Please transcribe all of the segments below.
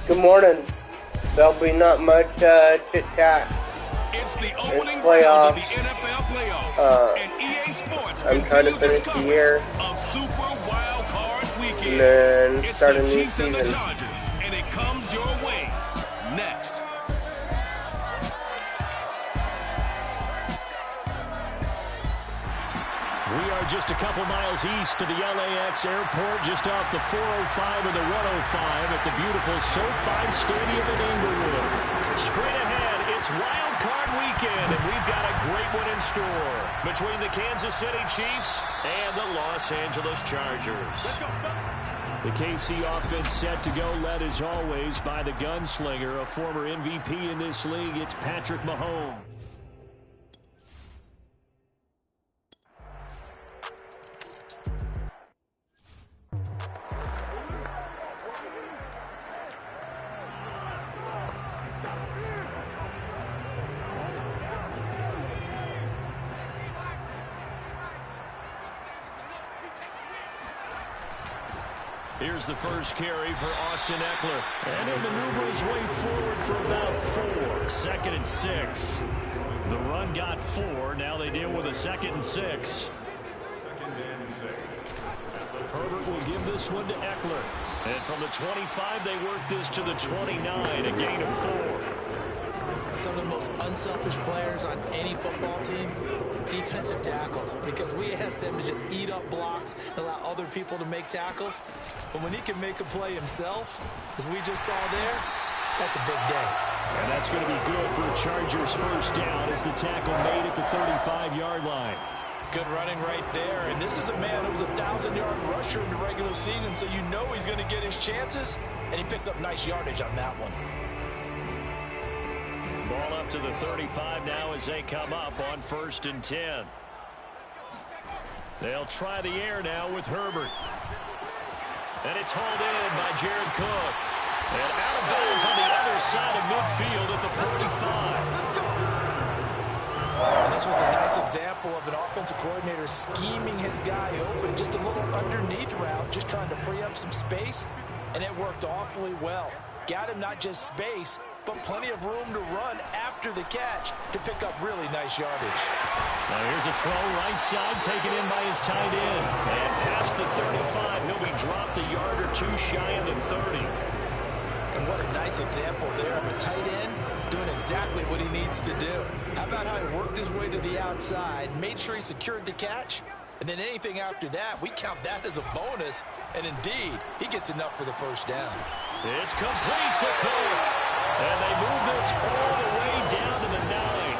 Good morning. There'll be not much chit-chat. It's the opening playoffs. round of the NFL playoffs. And EA Sports I'm trying to finish the year. Of Super Wild Card Weekend. And then It's start a the new Chiefs and the season. Chargers, and it comes your way next. We are just a couple miles east of the LAX airport, just off the 405 and the 105 at the beautiful SoFi Stadium in Inglewood. Straight ahead, it's Wild Card Weekend, and we've got a great one in store between the Kansas City Chiefs and the Los Angeles Chargers. The KC offense set to go, led as always by the gunslinger, a former MVP in this league. It's Patrick Mahomes. Here's the first carry for Austin Eckler. And he maneuvers his way forward for about 4. 2nd and 6. The run got 4. Now they deal with a 2nd and 6. Herbert will give this one to Eckler. And from the 25, they work this to the 29, a gain of 4. Some of the most unselfish players on any football team, defensive tackles, because we ask them to just eat up blocks and allow other people to make tackles. But when he can make a play himself, as we just saw there, that's a big day. And that's going to be good for a Chargers first down as the tackle made at the 35-yard line. Good running right there. And this is a man who was a 1,000-yard rusher in the regular season, so you know he's going to get his chances, and he picks up nice yardage on that one. Ball up to the 35 now as they come up on 1st and 10. They'll try the air now with Herbert. And it's hauled in by Jared Cook. And out of bounds on the other side of midfield at the 45. And this was a nice example of an offensive coordinator scheming his guy open. Just a little underneath route, just trying to free up some space. And it worked awfully well. Got him not just space, but plenty of room to run after the catch to pick up really nice yardage. Now here's a throw right side taken in by his tight end. And past the 35, he'll be dropped a yard or 2 shy of the 30. And what a nice example there of a tight end doing exactly what he needs to do. How about how he worked his way to the outside, made sure he secured the catch, and then anything after that, we count that as a bonus. And indeed, he gets enough for the first down. It's complete to Cook. And they move this all the way down to the 9.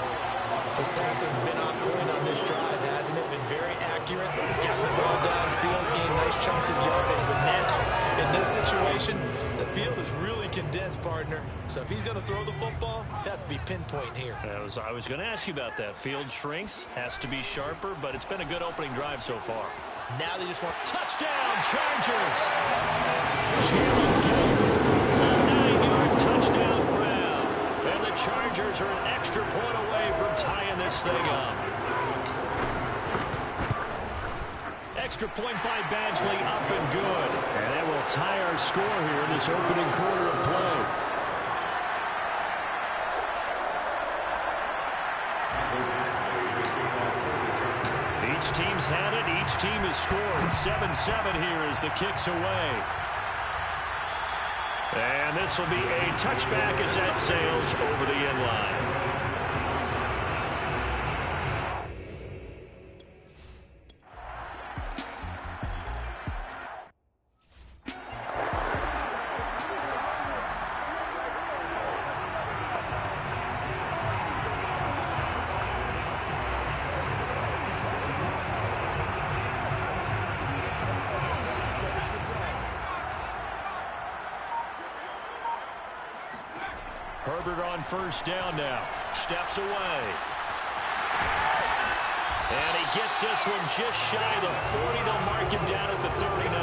His passing's been on point on this drive, hasn't it? Been very accurate. Got the ball downfield, gained nice chunks of yardage. But now, in this situation, the field is really condensed, partner. So if he's going to throw the football, that has to be pinpoint here. I was going to ask you about that. Field shrinks, has to be sharper, but it's been a good opening drive so far. Now they just want touchdown, Chargers! Touchdown grab. And the Chargers are an extra point away from tying this thing up. Extra point by Badgley, up and good. And that will tie our score here in this opening quarter of play. Each team's had it. Each team has scored. 7-7 here as the kick's away. And this will be a touchback as that sails over the end line. Herbert on first down now. Steps away. And he gets this one just shy of the 40. They'll mark him down at the 39.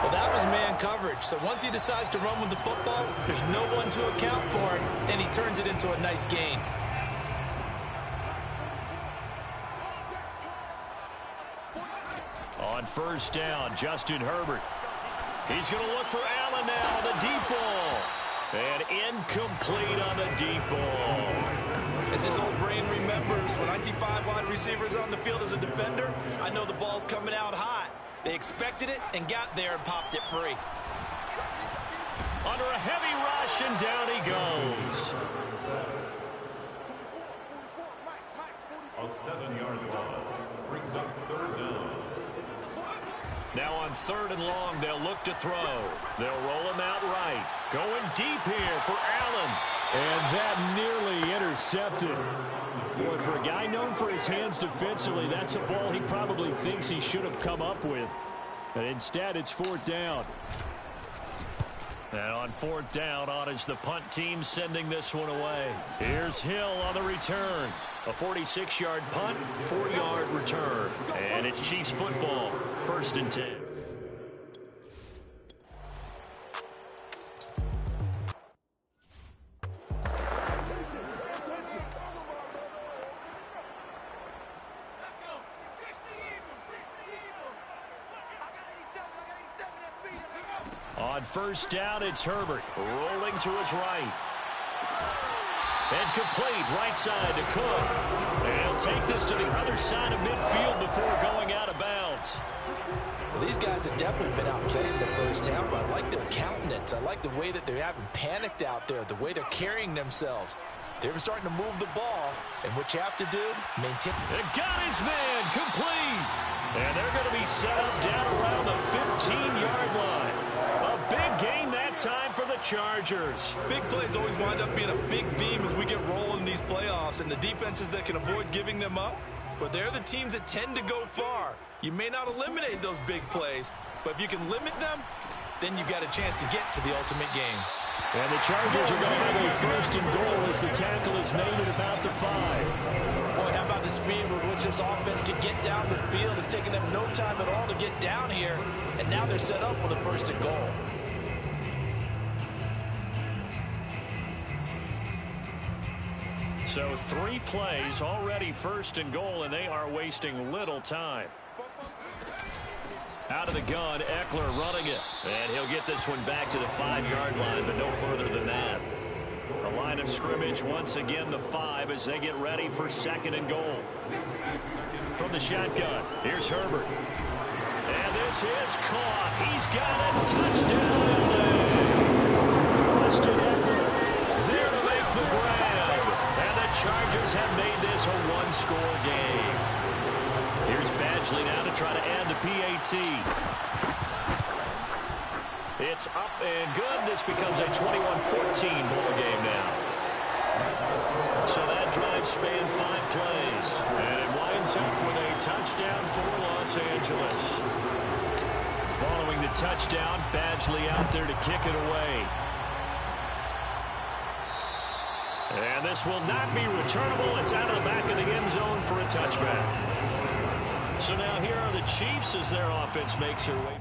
Well, that was man coverage. So once he decides to run with the football, there's no one to account for it, and he turns it into a nice gain. On first down, Justin Herbert. He's going to look for Allen now on the deep ball. And incomplete on the deep ball. As his old brain remembers, when I see 5 wide receivers on the field as a defender, I know the ball's coming out hot. They expected it and got there and popped it free. Under a heavy rush, and down he goes. A 7-yard loss brings up 3rd down. Now on 3rd and long, they'll look to throw. They'll roll him out right. Going deep here for Allen. And that nearly intercepted. Boy, for a guy known for his hands defensively, that's a ball he probably thinks he should have come up with. But instead, it's 4th down. And on 4th down, on is the punt team sending this one away. Here's Hill on the return. A 46-yard punt, 4-yard return. And it's Chiefs football, 1st and 10. On 1st down, it's Herbert rolling to his right. And complete right side to Cook. And he'll take this to the other side of midfield before going out of bounds. Well, these guys have definitely been outplayed in the first half, but I like their countenance. I like the way that they haven't panicked out there, the way they're carrying themselves. They're starting to move the ball, and what you have to do, maintain. And got his man complete. And they're going to be set up down around the 15-yard line. A big gain that time for the Chargers. Big plays always wind up being a big theme as we get rolling in these playoffs, and the defenses that can avoid giving them up, but they're the teams that tend to go far. You may not eliminate those big plays, but if you can limit them, then you've got a chance to get to the ultimate game. And the Chargers are going to have a 1st and goal as the tackle is made at about the 5. Boy, how about the speed with which this offense can get down the field? It's taken them no time at all to get down here, and now they're set up with a 1st and goal. So 3 plays, already 1st and goal, and they are wasting little time. Out of the gun, Eckler running it. And he'll get this one back to the 5-yard line, but no further than that. The line of scrimmage, once again, the 5 as they get ready for 2nd and goal. From the shotgun, here's Herbert. And this is caught. He's got it. Touchdown. Austin Eckler there to make the grab. And the Chargers have made this a 1-score game. Here's Badgley now to try to add the PAT. It's up and good. This becomes a 21-14 ball game now. So that drive spanned 5 plays. And it winds up with a touchdown for Los Angeles. Following the touchdown, Badgley out there to kick it away. And this will not be returnable. It's out of the back of the end zone for a touchback. So now here are the Chiefs as their offense makes their way.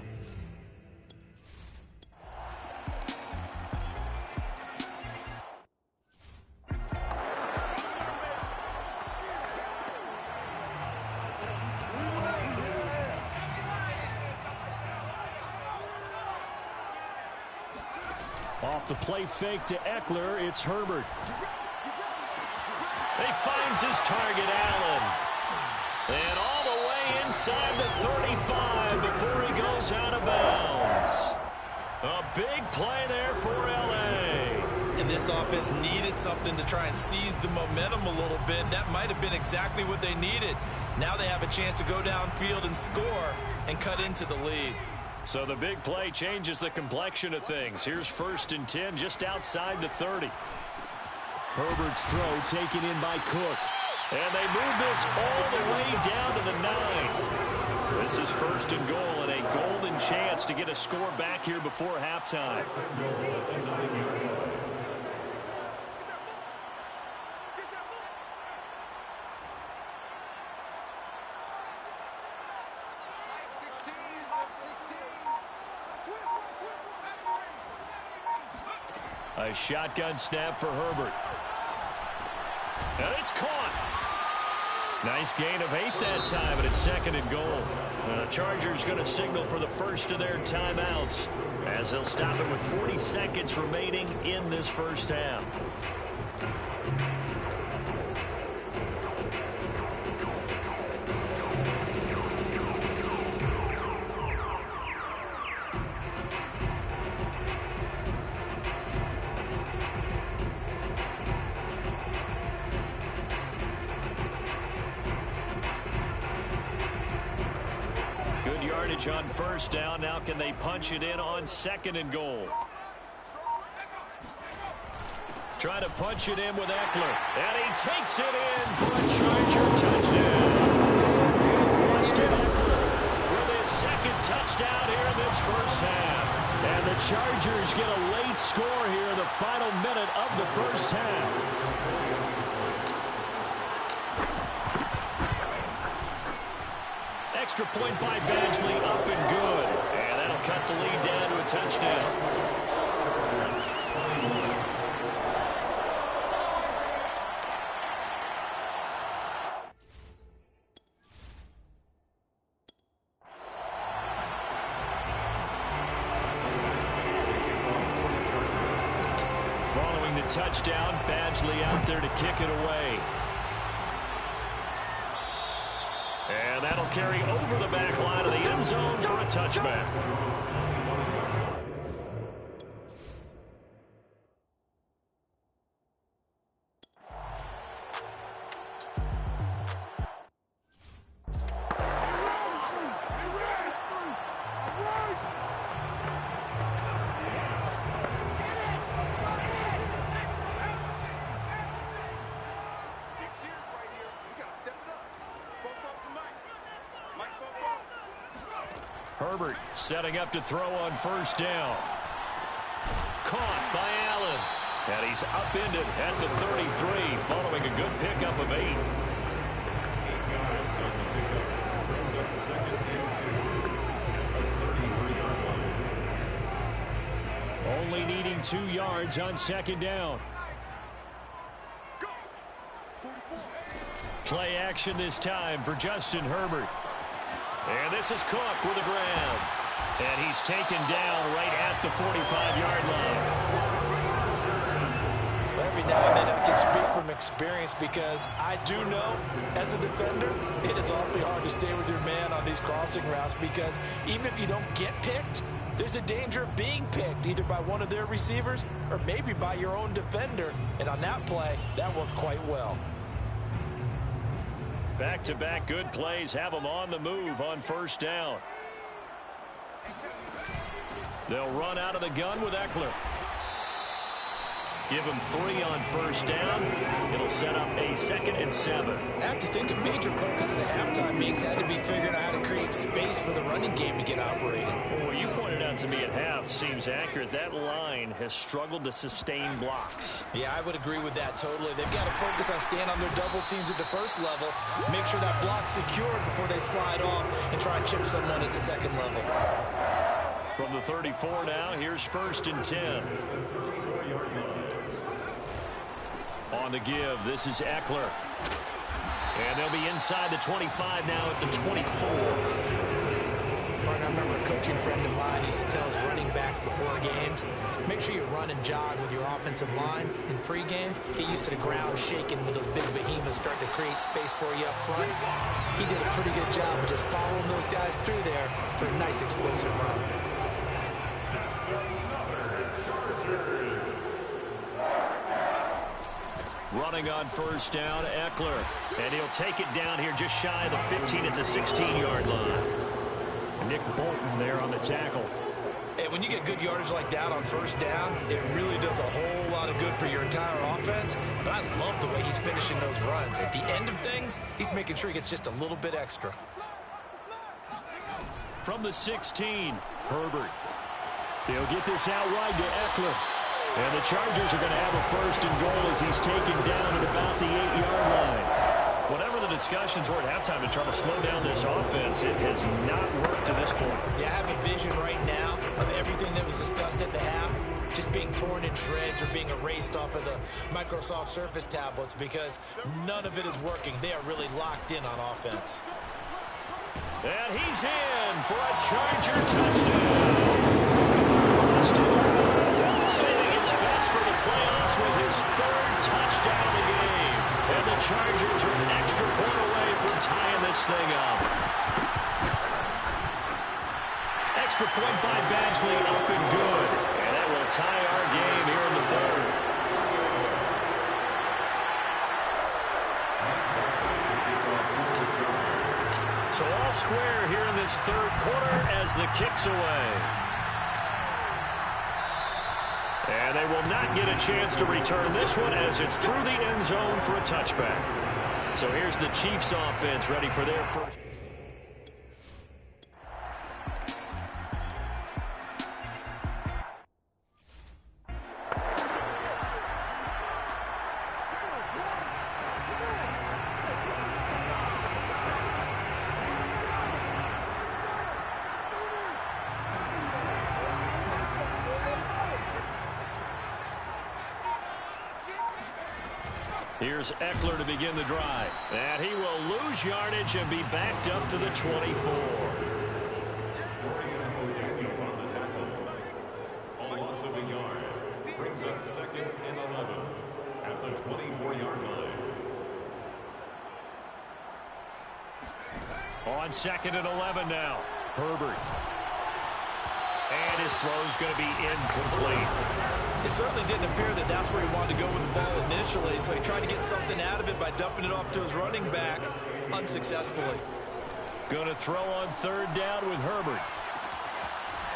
Off the play fake to Eckler, it's Herbert. He finds his target, Allen. And all the way inside the 35 before he goes out of bounds. A big play there for L.A. And this offense needed something to try and seize the momentum a little bit. That might have been exactly what they needed. Now they have a chance to go downfield and score and cut into the lead. So the big play changes the complexion of things. Here's 1st and 10 just outside the 30. Herbert's throw taken in by Cook. And they move this all the way down to the 9. This is 1st and goal and a golden chance to get a score back here before halftime. A shotgun snap for Herbert. And it's caught. Nice gain of 8 that time, and it's 2nd and goal. The Chargers going to signal for the first of their timeouts as they'll stop it with 40 seconds remaining in this first half. Good yardage on first down. Now can they punch it in on 2nd and goal? Trying to punch it in with Eckler. And he takes it in for a Charger touchdown. Austin Eckler with his 2nd touchdown here in this first half. And the Chargers get a late score here in the final minute of the first half. Extra point by Badgley, up and good. And that'll cut the lead down to a touchdown. Following the touchdown, Badgley out there to kick it away. And that'll carry over the back line of the end zone for a touchback. Herbert setting up to throw on first down. Caught by Allen. And he's upended at the 33 following a good pickup of 8. Only needing 2 yards on 2nd down. Play action this time for Justin Herbert. And this is Cook with the ground. And he's taken down right at the 45-yard line. Every now and then I can speak from experience because I do know, as a defender, it is awfully hard to stay with your man on these crossing routes because even if you don't get picked, there's a danger of being picked either by one of their receivers or maybe by your own defender. And on that play, that worked quite well. Back-to-back good plays have them on the move on first down. They'll run out of the gun with Eckler. Give him 3 on first down. It'll set up a 2nd and 7. I have to think a major focus of the halftime meetings had to be figuring out how to create space for the running game to get operated. Well, you pointed out to me at half seems accurate. That line has struggled to sustain blocks. Yeah, I would agree with that totally. They've got to focus on staying on their double teams at the first level, make sure that block's secured before they slide off and try and chip someone at the 2nd level. From the 34 now, here's 1st and 10. On the give, this is Eckler. And they'll be inside the 25 now at the 24. I remember a coaching friend of mine used to tell his running backs before games, make sure you run and jog with your offensive line in pregame. Get used to the ground shaking with those big behemoths starting to create space for you up front. He did a pretty good job of just following those guys through there for a nice explosive run. Running on first down, Eckler. And he'll take it down here just shy of the 15 at the 16-yard line. Nick Bolton there on the tackle. And when you get good yardage like that on first down, it really does a whole lot of good for your entire offense. But I love the way he's finishing those runs. At the end of things, he's making sure he gets just a little bit extra. From the 16, Herbert. They'll get this out wide to Eckler. And the Chargers are going to have a 1st and goal as he's taken down at about the 8-yard line. Whatever the discussions were at halftime to try to slow down this offense, it has not worked to this point. Yeah, I have a vision right now of everything that was discussed at the half just being torn in shreds or being erased off of the Microsoft Surface tablets because none of it is working. They are really locked in on offense. And he's in for a Charger touchdown. Saving his best for the playoffs with his third touchdown of the game. And the Chargers are an extra point away from tying this thing up. Extra point by Badgley, up and good. And that will tie our game here in the third. So all square here in this third quarter as the kick's away. And they will not get a chance to return this one as it's through the end zone for a touchback. So here's the Chiefs offense ready for their first. Here's Eckler to begin the drive. And he will lose yardage and be backed up to the 24. A loss of a yard. Brings up 2nd and 11 at the 24-yard line. On 2nd and 11 now. Herbert. And his throw's going to be incomplete. It certainly didn't appear that that's where he wanted to go with the ball initially, so he tried to get something out of it by dumping it off to his running back unsuccessfully. Going to throw on 3rd down with Herbert.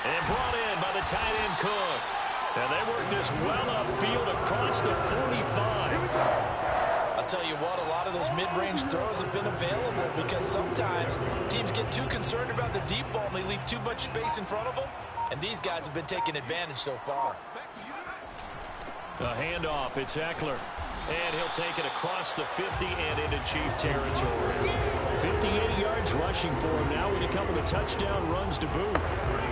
And brought in by the tight end Cook. And they work this well upfield across the 45. I'll tell you what, a lot of those mid-range throws have been available because sometimes teams get too concerned about the deep ball and they leave too much space in front of them. And these guys have been taking advantage so far. A handoff, it's Eckler. And he'll take it across the 50 and into Chief territory. 58 yards rushing for him now with a couple of touchdown runs to boot.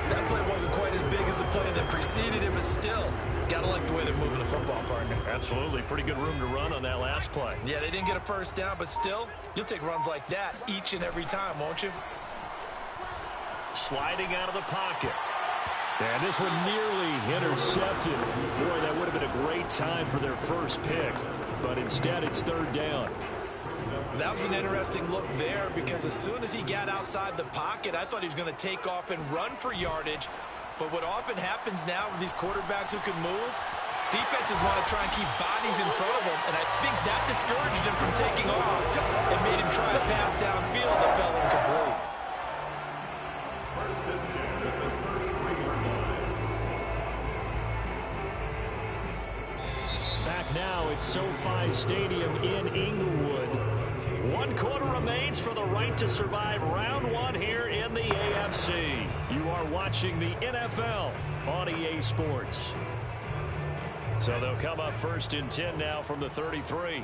That play wasn't quite as big as the play that preceded it, but still, gotta like the way they're moving the football, partner. Absolutely. Pretty good room to run on that last play. Yeah, they didn't get a first down, but still, you'll take runs like that each and every time, won't you? Sliding out of the pocket. And this one nearly intercepted. Boy, that would have been a great time for their first pick. But instead, it's 3rd down. That was an interesting look there because as soon as he got outside the pocket, I thought he was going to take off and run for yardage. But what often happens now with these quarterbacks who can move, defenses want to try and keep bodies in front of them. And I think that discouraged him from taking off and made him try a pass downfield that fell incomplete. 1st and 10 at the 33-yard line. Back now at SoFi Stadium in Inglewood. 1 quarter remains for the right to survive round 1 here in the AFC. You are watching the NFL on EA Sports. So they'll come up 1st and 10 now from the 33.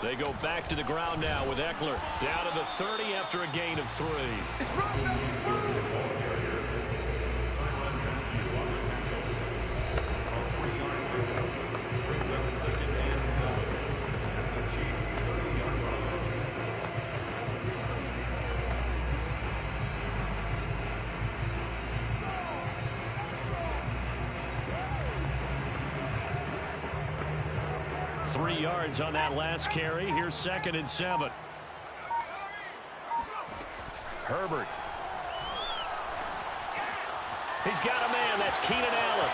They go back to the ground now with Eckler. Down to the 30 after a gain of 3. Brings up 2nd and 7 at the Chiefs' 30-yard line. Three yards on that last carry. Here's 2nd and 7. Herbert. He's got a man. That's Keenan Allen.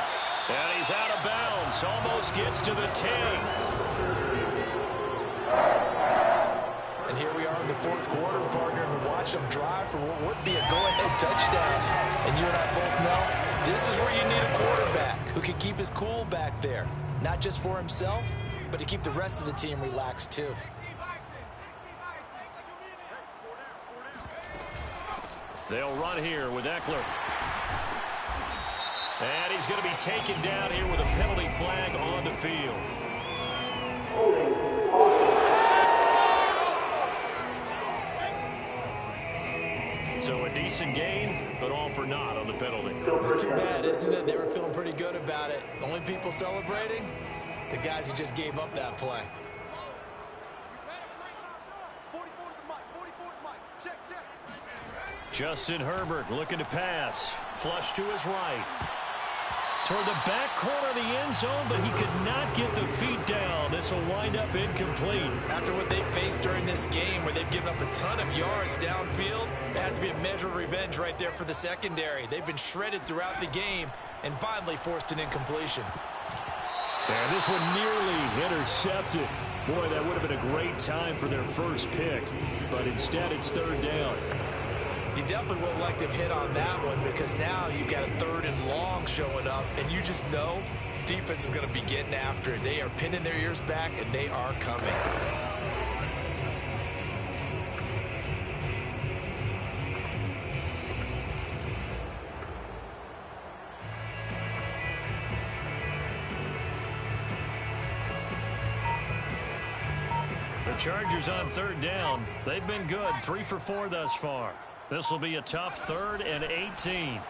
And he's out of bounds. Almost gets to the 10. And here we are in the 4th quarter, partner, and watch them drive for what would be a go-ahead touchdown. And you and I both know this is where you need a quarterback who can keep his cool back there. Not just for himself, but to keep the rest of the team relaxed too. They'll run here with Eckler. And he's going to be taken down here with a penalty flag on the field. So a decent gain, but all for naught on the penalty. It's too bad, isn't it? They were feeling pretty good about it. The only people celebrating? The guys who just gave up that play. Justin Herbert looking to pass. Flush to his right. Toward the back corner of the end zone, but he could not get the feet down. This will wind up incomplete. After what they faced during this game where they've given up a ton of yards downfield, there has to be a measure of revenge right there for the secondary. They've been shredded throughout the game and finally forced an incompletion. And this one nearly intercepted. Boy, that would have been a great time for their first pick, but instead it's third down. You definitely would have liked to have hit on that one because now you've got a 3rd and long showing up, and you just know defense is going to be getting after it. They are pinning their ears back, and they are coming. The Chargers on third down. They've been good, 3 for 4 thus far. This will be a tough 3rd and 18.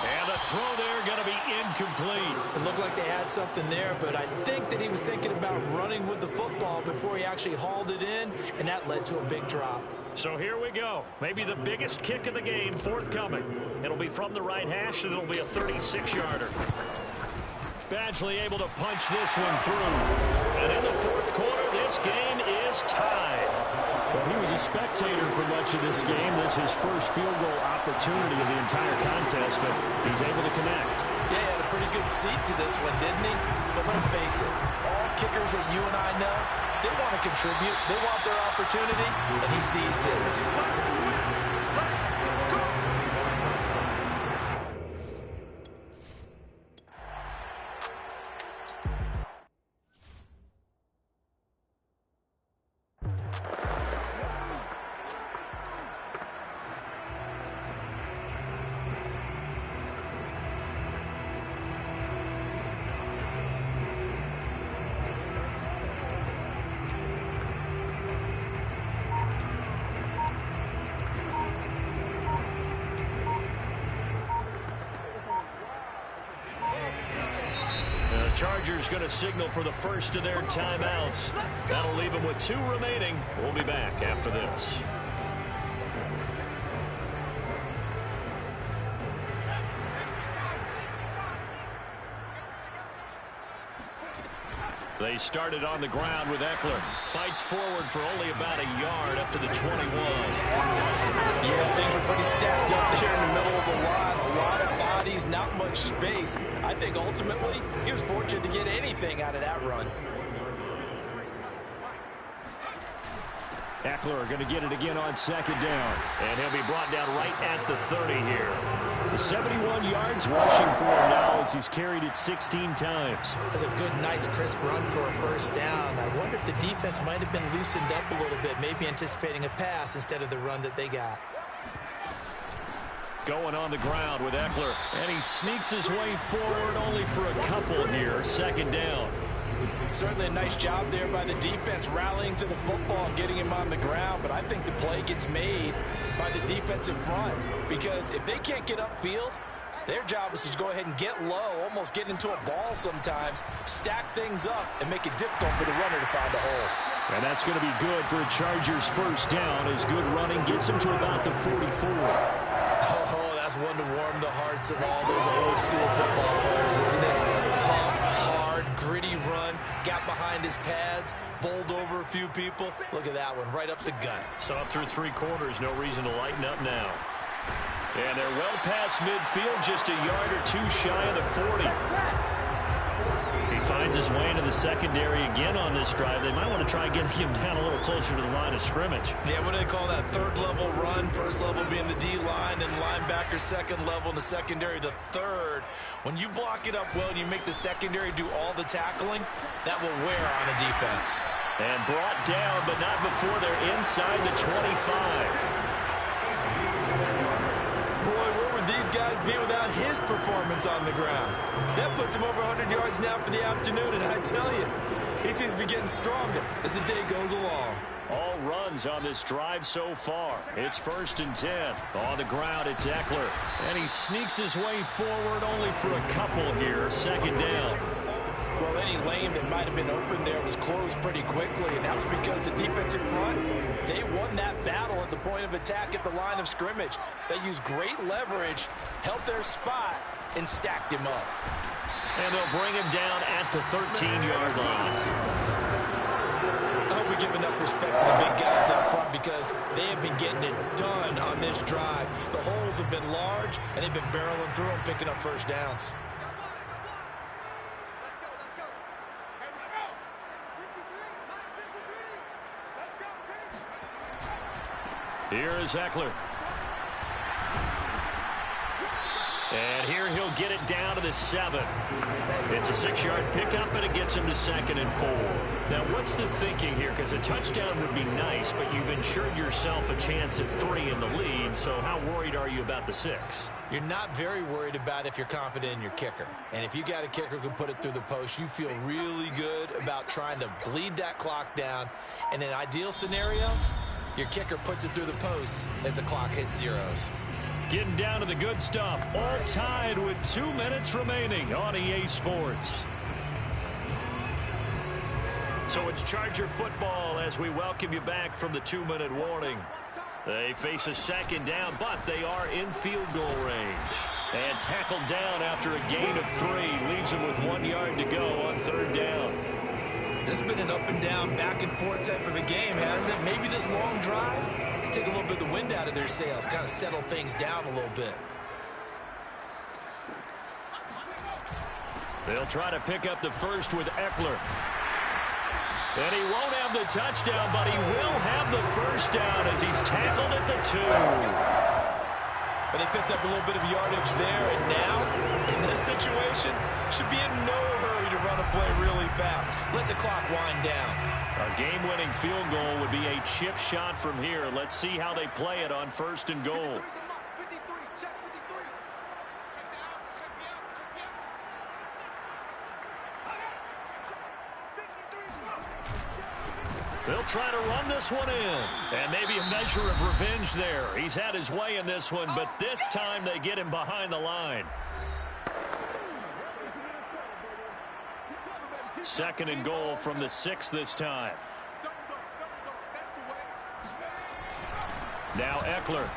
And the throw there going to be incomplete. It looked like they had something there, but I think that he was thinking about running with the football before he actually hauled it in, and that led to a big drop. So here we go. Maybe the biggest kick of the game forthcoming. It'll be from the right hash, and it'll be a 36-yarder. Badgley able to punch this one through. And in the 4th quarter, this game is tied. Well, he was a spectator for much of this game. This is his first field goal opportunity of the entire contest, but he's able to connect. Yeah, he had a pretty good seat to this one, didn't he? But let's face it, all kickers that you and I know, they want to contribute. They want their opportunity, and he seized his. Chargers going to signal for the first of their timeouts. That'll leave them with 2 remaining. We'll be back after this. They started on the ground with Eckler. Fights forward for only about a yard up to the 21. Yeah, things were pretty stacked up there in the middle of the line. A lot of bodies, not much space. I think ultimately he was fortunate to get anything out of that run. Eckler going to get it again on 2nd down. And he'll be brought down right at the 30 here. 71 yards rushing for him now as he's carried it 16 times. That's a good, nice, crisp run for a first down. I wonder if the defense might have been loosened up a little bit, maybe anticipating a pass instead of the run that they got. Going on the ground with Eckler. And he sneaks his way forward only for a couple here. 2nd down. Certainly a nice job there by the defense rallying to the football and getting him on the ground, but I think the play gets made by the defensive front because if they can't get upfield, their job is to go ahead and get low, almost get into a ball sometimes, stack things up, and make it difficult for the runner to find a hole. And that's going to be good for a Chargers first down as good running gets him to about the 44. Oh, that's one to warm the hearts of all those old school football players, isn't it? Tough, hard, gritty run, got behind his pads, bowled over a few people. Look at that one, right up the gut. So up through 3 quarters, no reason to lighten up now. And they're well past midfield, just a yard or 2 shy of the 40. He finds his way into the secondary again on this drive. They might want to try getting him down a little closer to the line of scrimmage. Yeah, what do they call that? 3rd level run, 1st level being the D-line, and linebacker 2nd level, and the secondary the 3rd. When you block it up well and you make the secondary do all the tackling, that will wear on a defense. And brought down, but not before they're inside the 25. These guys be without his performance on the ground. That puts him over 100 yards now for the afternoon, and I tell you, he seems to be getting stronger as the day goes along. All runs runs on this drive so far. It's 1st and 10. On the ground, it's Eckler. And he sneaks his way forward only for a couple here. 2nd down. Well, any lane that might have been open there was closed pretty quickly, and that was because the defensive front, they won that battle at the point of attack at the line of scrimmage. They used great leverage, held their spot, and stacked him up. And they'll bring him down at the 13-yard line. I hope we give enough respect to the big guys up front because they have been getting it done on this drive. The holes have been large, and they've been barreling through them, picking up 1st downs. Here is Eckler. And here he'll get it down to the 7. It's a 6-yard pickup, and it gets him to 2nd and 4. Now, what's the thinking here? Because a touchdown would be nice, but you've ensured yourself a chance at 3 in the lead, so how worried are you about the 6? You're not very worried about if you're confident in your kicker. And if you got a kicker who can put it through the post, you feel really good about trying to bleed that clock down. In an ideal scenario, your kicker puts it through the post as the clock hits zeros. Getting down to the good stuff. All tied with 2 minutes remaining on EA Sports. So it's Charger football as we welcome you back from the 2-minute warning. They face a 2nd down, but they are in field goal range. And tackled down after a gain of 3. Leaves them with 1 yard to go on 3rd down. This has been an up-and-down, back-and-forth type of a game, hasn't it? Maybe this long drive can take a little bit of the wind out of their sails, kind of settle things down a little bit. They'll try to pick up the 1st with Eckler. And he won't have the touchdown, but he will have the 1st down as he's tackled at the 2. But they picked up a little bit of yardage there, and now, in this situation, should be in no hurry to run a play really fast. Let the clock wind down. A game-winning field goal would be a chip shot from here. Let's see how they play it on 1st and goal. They'll try to run this one in. And maybe a measure of revenge there. He's had his way in this one, but this time they get him behind the line. 2nd and goal from the 6 this time. Now Eckler.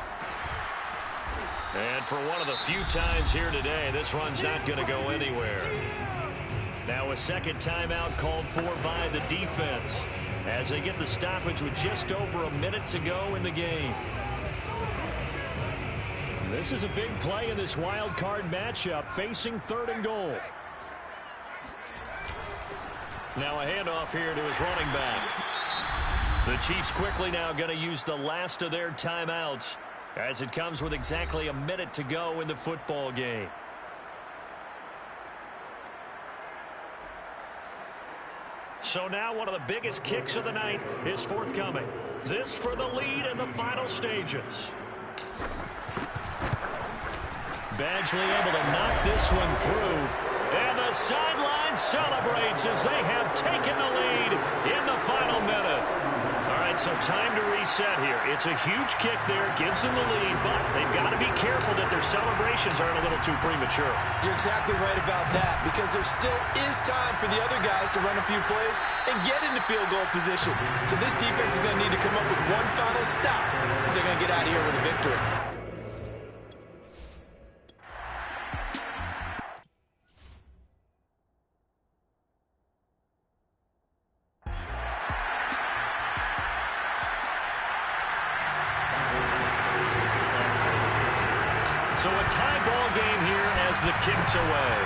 And for one of the few times here today, this run's not going to go anywhere. Now a 2nd timeout called for by the defense, as they get the stoppage with just over a minute to go in the game. This is a big play in this wild card matchup, facing 3rd and goal. Now a handoff here to his running back. The Chiefs quickly now going to use the last of their timeouts, as it comes with exactly a minute to go in the football game. So now one of the biggest kicks of the night is forthcoming. This for the lead in the final stages. Badgley able to knock this one through. And the sideline celebrates as they have taken the lead in the final minute. All right, so time to reset here. It's a huge kick there, gives them the lead, but they've got to be careful that their celebrations aren't a little too premature. You're exactly right about that, because there still is time for the other guys to run a few plays and get into field goal position. So this defense is going to need to come up with one final stop if they're going to get out of here with a victory. So a tie ball game here as the kick's away.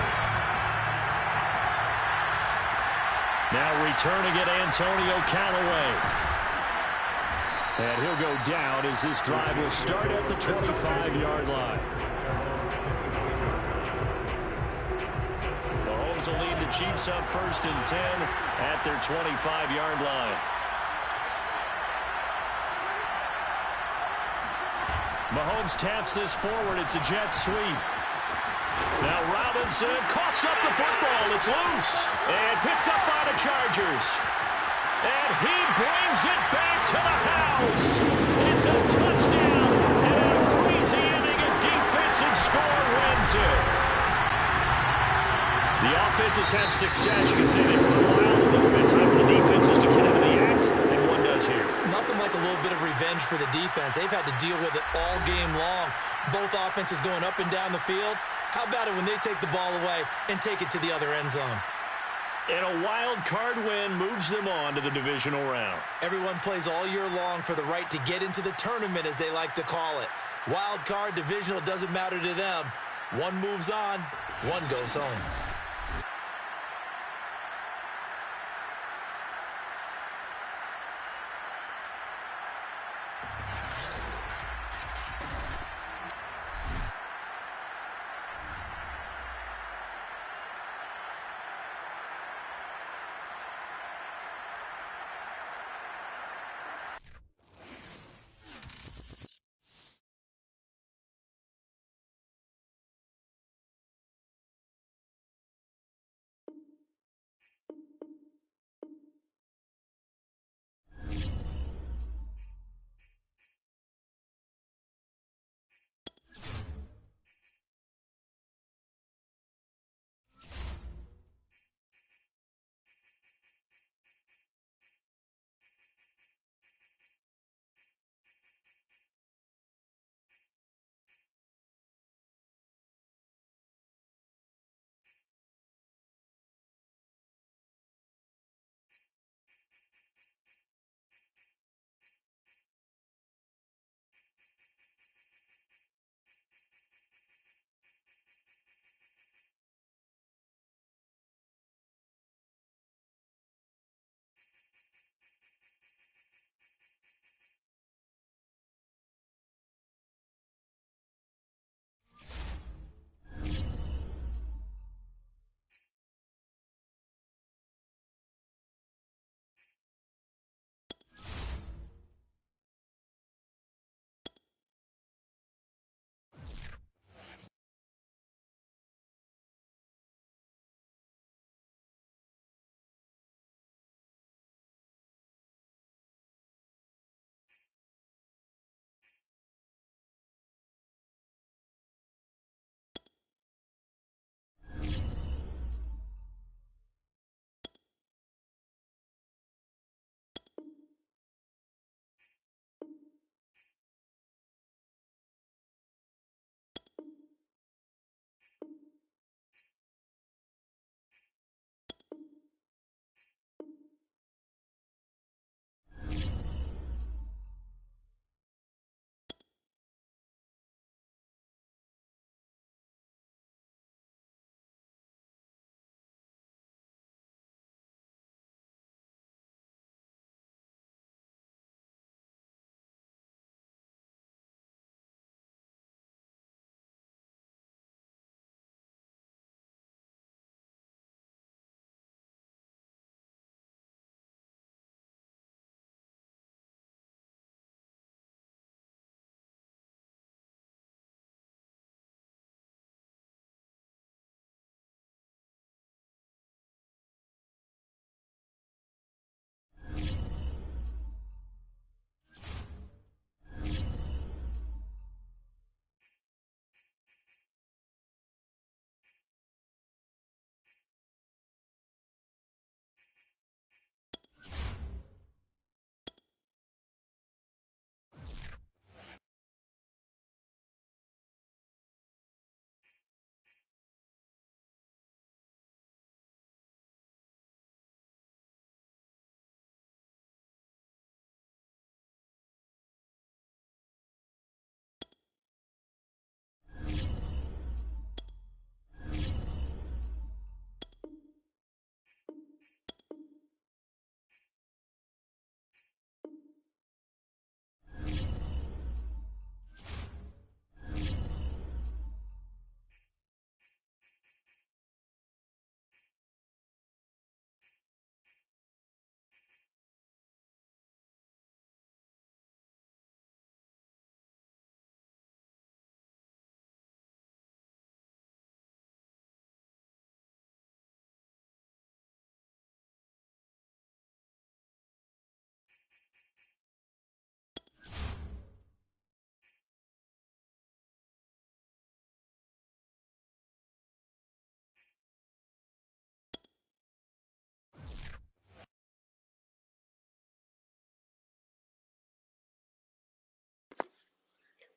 Now returning it, Antonio Callaway. And he'll go down as this drive will start at the 25-yard line. Mahomes will lead the Chiefs up 1st and 10 at their 25-yard line. Mahomes taps this forward. It's a jet sweep. Now Robinson coughs up the football. It's loose and picked up by the Chargers. And he brings it back to the house. offense have success, you can say they've run wild a little bit. Time for the defenses to get into the act, and one does here. Nothing like a little bit of revenge for the defense. They've had to deal with it all game long. Both offenses going up and down the field. How about it when they take the ball away and take it to the other end zone? And a wild card win moves them on to the divisional round. Everyone plays all year long for the right to get into the tournament, as they like to call it. Wild card, divisional, doesn't matter to them. One moves on, one goes home.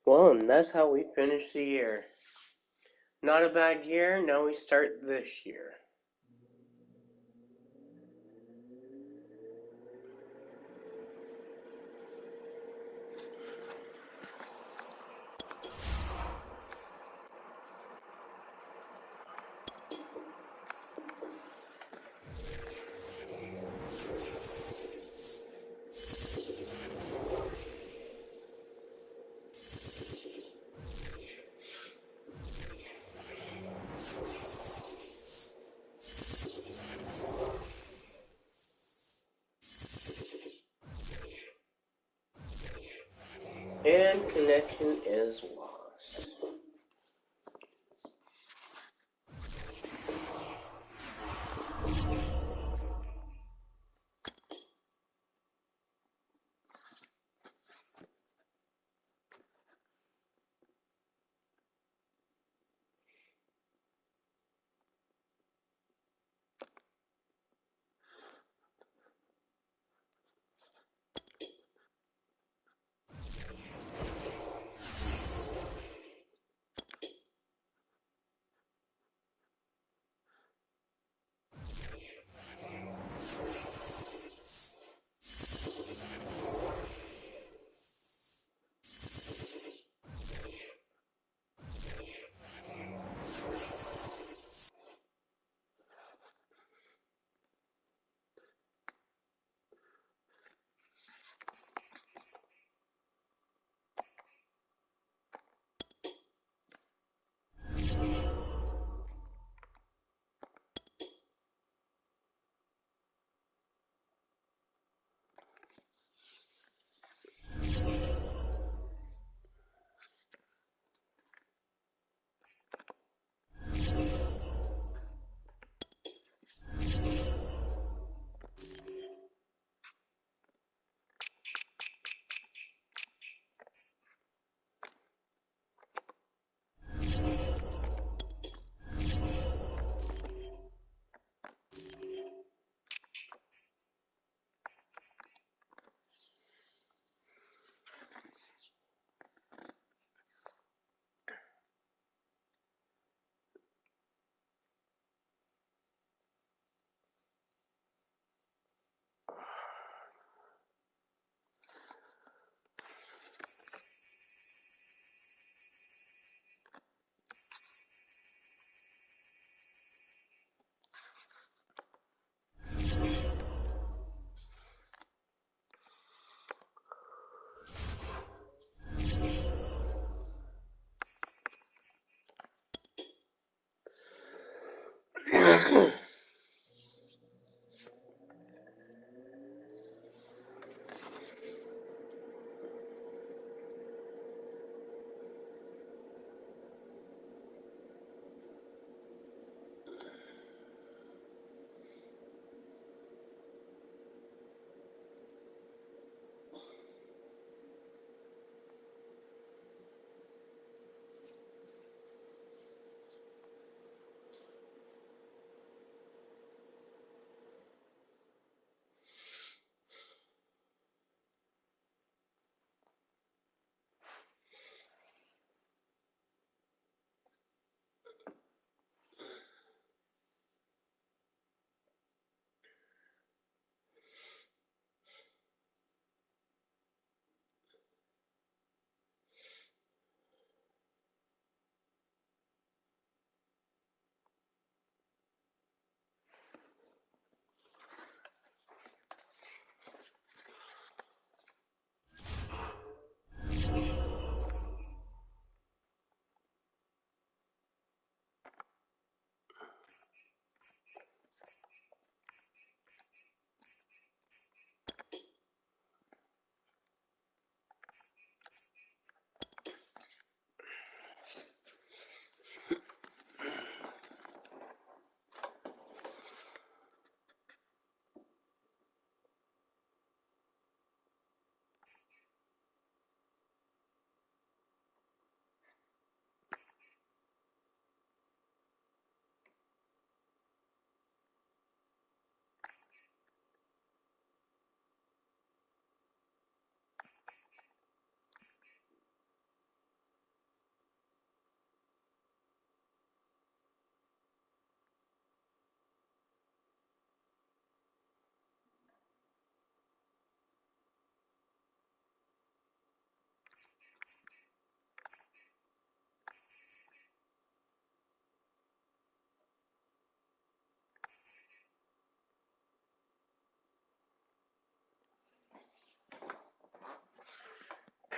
Well, and that's how we finish the year. Not a bad year. Now we start this year. And connection is lost.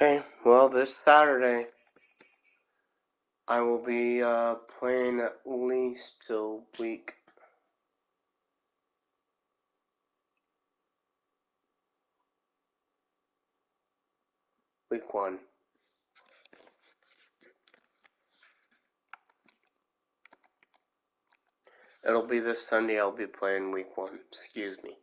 Okay, well, this Saturday I will be playing at least till week 1. It'll be this Sunday I'll be playing week 1. Excuse me.